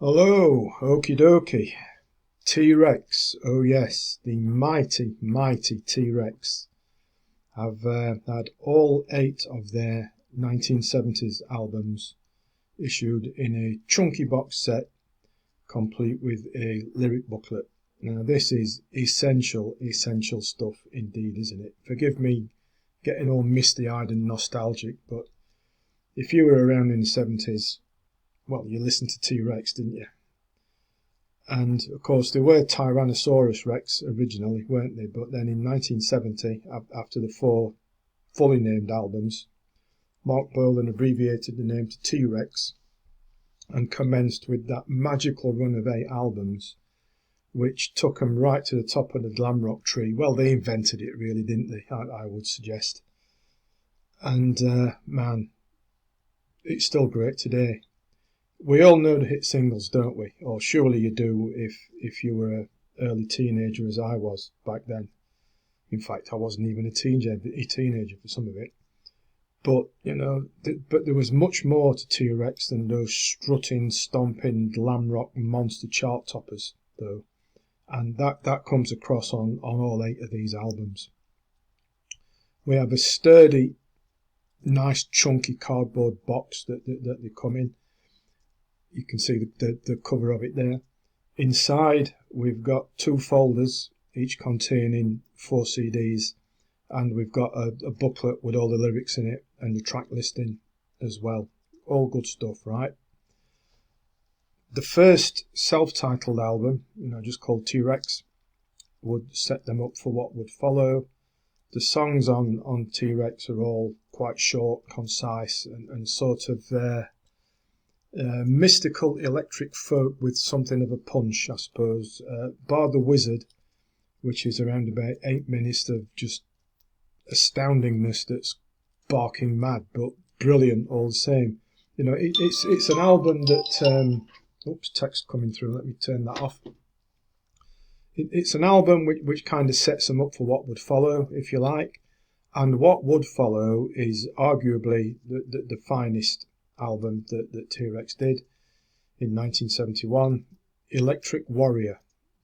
Hello, okie dokie. T-Rex, oh yes, the mighty, mighty T-Rex have had all 8 of their 1970s albums issued in a chunky box set, complete with a lyric booklet. Now this is essential stuff indeed, isn't it? Forgive me getting all misty-eyed and nostalgic, but if you were around in the 70s, well, you listened to T-Rex, didn't you? And of course, they were Tyrannosaurus Rex originally, weren't they? But then in 1970, after the 4 fully named albums, Marc Bolan abbreviated the name to T-Rex and commenced with that magical run of 8 albums, which took them right to the top of the glam rock tree. Well, they invented it, really, didn't they? I would suggest. And man, it's still great today. We all know the hit singles, don't we? Or surely you do if you were an early teenager as I was back then. In fact, I wasn't even a teenager for some of it. But, you know, but there was much more to T-Rex than those strutting, stomping, glam rock monster chart toppers, though. And that comes across on all 8 of these albums. We have a sturdy, nice, chunky cardboard box that they come in. You can see the cover of it there. Inside, we've got 2 folders, each containing 4 CDs, and we've got a booklet with all the lyrics in it and the track listing as well. All good stuff, right? The first self-titled album, just called T-Rex, would set them up for what would follow. The songs on T-Rex are all quite short, concise, and sort of mystical electric folk with something of a punch, I suppose. Bar the Wizard, which is around about 8 minutes of just astoundingness that's barking mad, but brilliant all the same. It's an album that oops, text coming through, let me turn that off. It's an album which kind of sets them up for what would follow, if you like, and what would follow is arguably the finest album that T-Rex did in 1971, Electric Warrior.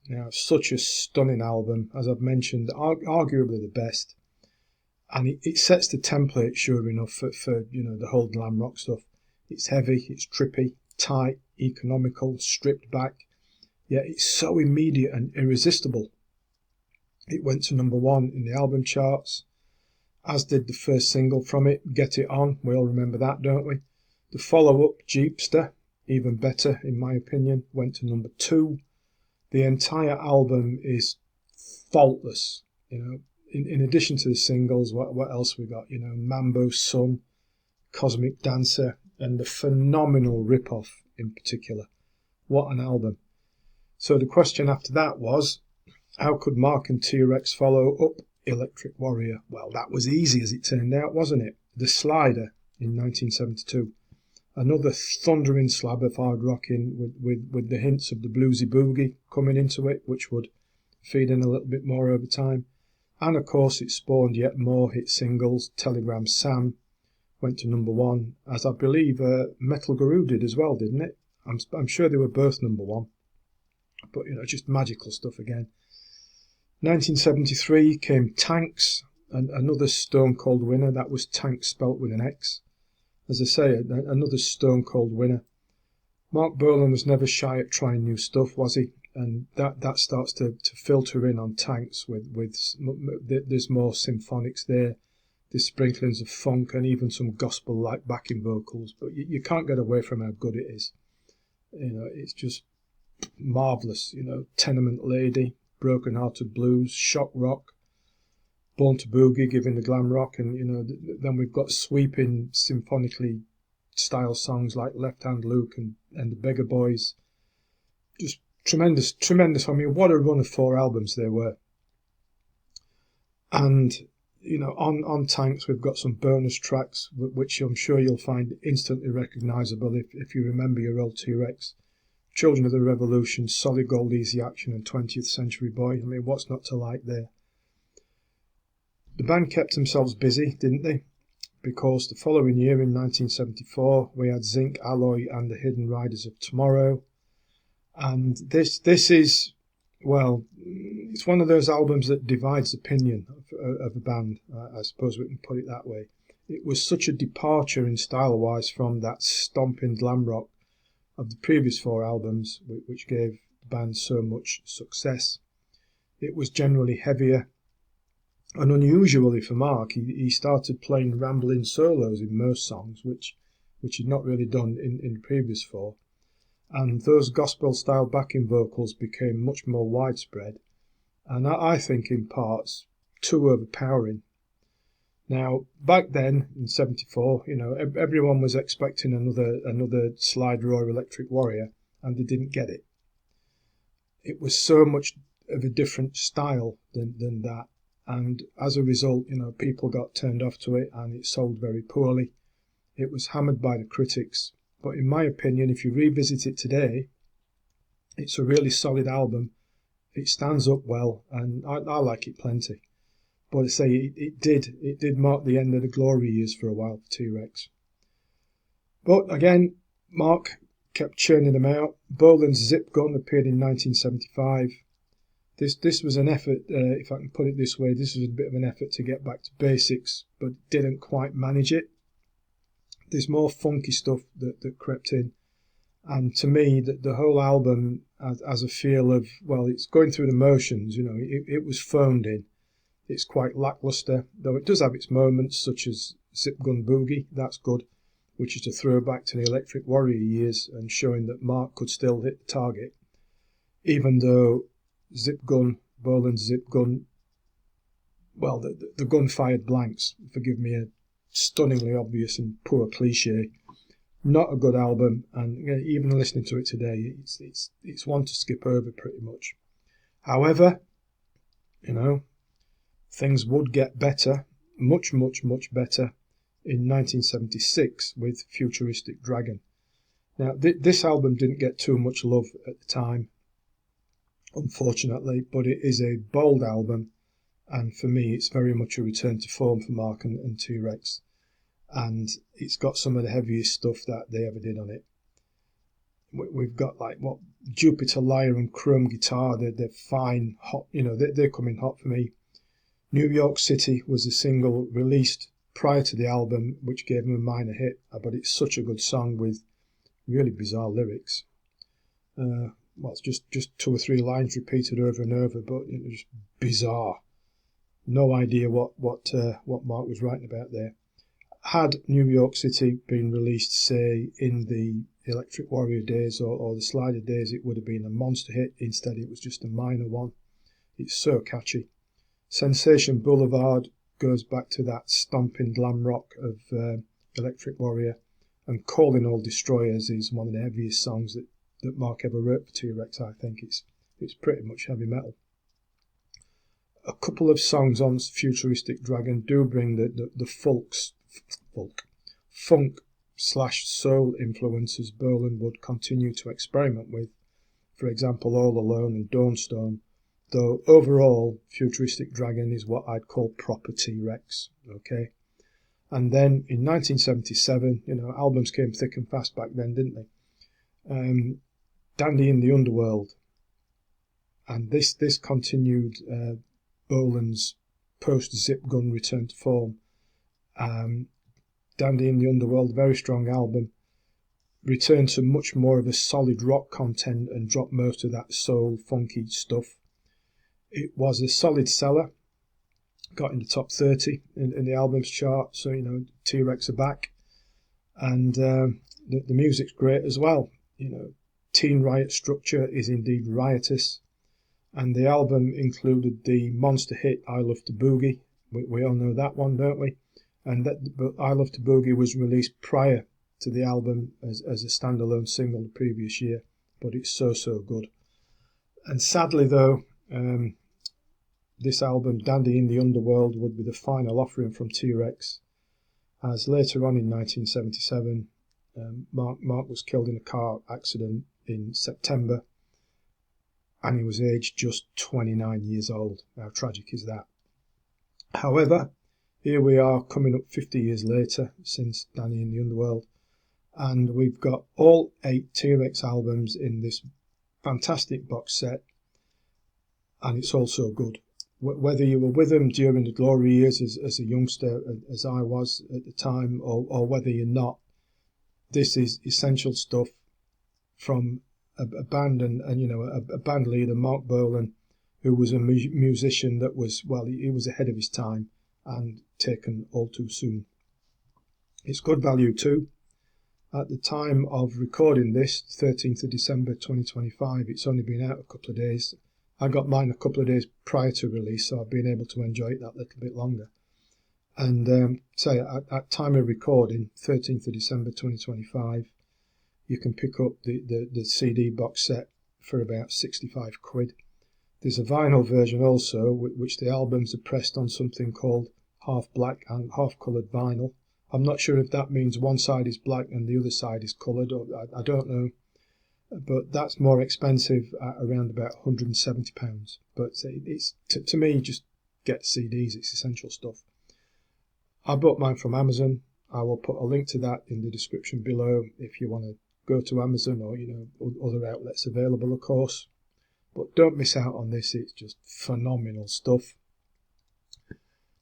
Now, such a stunning album, as I've mentioned, arguably the best, and it sets the template, sure enough, for the whole glam rock stuff. It's heavy, it's trippy, tight, economical, stripped back, yet it's so immediate and irresistible. It went to number 1 in the album charts, as did the first single from it, Get It On. We all remember that, don't we? The follow-up, Jeepster, even better in my opinion, went to number 2. The entire album is faultless. In addition to the singles, what else we got? Mambo Sun, Cosmic Dancer, and the phenomenal rip-off in particular. What an album. So the question after that was, how could Marc and T-Rex follow up Electric Warrior? Well, that was easy as it turned out, wasn't it? The Slider in 1972. Another thundering slab of hard rocking with the hints of the bluesy boogie coming into it, which would feed in a little bit more over time. And of course it spawned yet more hit singles. Telegram Sam went to number 1, as I believe Metal Guru did as well, didn't it? I'm sure they were both number 1. But, just magical stuff again. 1973 came Tanks, and another stone cold winner. That was Tanks spelt with an X. As I say, another stone cold winner. Marc Bolan was never shy at trying new stuff, was he? And that starts to filter in on Tanks with there's more symphonics there, there's sprinklings of funk and even some gospel-like backing vocals. But you can't get away from how good it is. It's just marvellous. Tenement Lady, Broken Hearted Blues, Shock Rock, Born to Boogie, giving the glam rock, and then we've got sweeping symphonically style songs like Left Hand Luke and the Beggar Boys. Just tremendous. I mean, what a run of 4 albums there were. And on Tanks we've got some bonus tracks which I'm sure you'll find instantly recognisable if you remember your old T-Rex. Children of the Revolution, Solid Gold, Easy Action, and 20th Century Boy. I mean, what's not to like there? The band kept themselves busy, didn't they? Because the following year, in 1974, we had Zinc Alloy and the Hidden Riders of Tomorrow. And this is, well, it's one of those albums that divides opinion of a band. I suppose we can put it that way. It was such a departure in style-wise from that stomping glam rock of the previous four albums, which gave the band so much success. It was generally heavier, and unusually for Marc, he started playing rambling solos in most songs, which he'd not really done in the previous four. And those gospel-style backing vocals became much more widespread, and I think in parts too overpowering. Now, back then in '74, everyone was expecting another Slide Roar Electric Warrior, and they didn't get it. It was so much of a different style than that, and as a result, people got turned off to it, and it sold very poorly. It was hammered by the critics, but in my opinion, if you revisit it today, it's a really solid album. It stands up well, and I like it plenty. But I say it did mark the end of the glory years for a while for T-Rex. But again, Marc kept churning them out. Bolan's Zip Gun appeared in 1975. This was an effort, if I can put it this way, this was a bit of an effort to get back to basics, but didn't quite manage it. There's more funky stuff that crept in. And to me, the whole album has a feel of, well, it's going through the motions, it was phoned in. It's quite lackluster, though it does have its moments, such as Zip Gun Boogie, that's good, which is a throwback to the Electric Warrior years and showing that Marc could still hit the target, even though Bolan's Zip Gun, well, the gun fired blanks, forgive me a stunningly obvious and poor cliche. Not a good album, and even listening to it today, it's one to skip over pretty much. However, things would get better, much, much, much better, in 1976 with Futuristic Dragon. Now, this album didn't get too much love at the time, unfortunately, but it is a bold album, and for me, it's very much a return to form for Marc and T-Rex. And it's got some of the heaviest stuff that they ever did on it. We've got Jupiter Lyre and Chrome Guitar. They're fine, hot. They're coming hot for me. New York City was a single released prior to the album, which gave them a minor hit, but it's such a good song with really bizarre lyrics. It's just 2 or 3 lines repeated over and over, but just bizarre. No idea what Marc was writing about there. Had New York City been released, say, in the Electric Warrior days or the Slider days, it would have been a monster hit. Instead, it was just a minor one. It's so catchy. Sensation Boulevard goes back to that stomping glam rock of Electric Warrior, and Calling All Destroyers is one of the heaviest songs that Marc ever wrote for T-Rex. I think it's pretty much heavy metal. A couple of songs on Futuristic Dragon do bring the funk/soul influences Bolan would continue to experiment with, for example, All Alone and Dawnstone, though overall Futuristic Dragon is what I'd call proper T-Rex, okay? And then in 1977, albums came thick and fast back then, didn't they? Dandy in the Underworld, and this continued Bolan's post-Zip Gun return to form. Dandy in the Underworld, very strong album, returned to much more of a solid rock content and dropped most of that soul, funky stuff. It was a solid seller, got in the top 30 in the albums chart, so T-Rex are back, and the music's great as well. Teen Riot structure is indeed riotous, and the album included the monster hit I Love to Boogie. We all know that one, don't we? And but I Love to Boogie was released prior to the album as a standalone single the previous year, but it's so good. And sadly though, this album, Dandy in the Underworld, would be the final offering from T-Rex, as later on in 1977, Marc was killed in a car accident in September, and he was aged just 29 years old. How tragic is that? However, here we are coming up 50 years later since Dandy in the Underworld, and we've got all 8 T-Rex albums in this fantastic box set, and it's also good. Whether you were with them during the glory years as a youngster, as I was at the time, or whether you're not, this is essential stuff from a band, and you know, a band leader, Marc Bolan, who was a musician that was, well, he was ahead of his time and taken all too soon. It's good value too. At the time of recording this, 13th of December 2025, it's only been out a couple of days. I got mine a couple of days prior to release, so I've been able to enjoy it that little bit longer. And say at time of recording, 13th of December 2025, you can pick up the CD box set for about 65 quid. There's a vinyl version also, which the albums are pressed on something called half black and half coloured vinyl. I'm not sure if that means one side is black and the other side is coloured, or I don't know. But that's more expensive at around about £170. But it's to me, just get CDs, it's essential stuff. I bought mine from Amazon. I will put a link to that in the description below if you want to go to Amazon, or you know, other outlets available, of course. But don't miss out on this, it's just phenomenal stuff.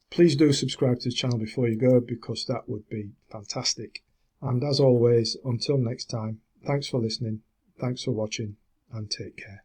Please do subscribe to the channel before you go, because that would be fantastic. And as always, until next time, thanks for listening, thanks for watching, and take care.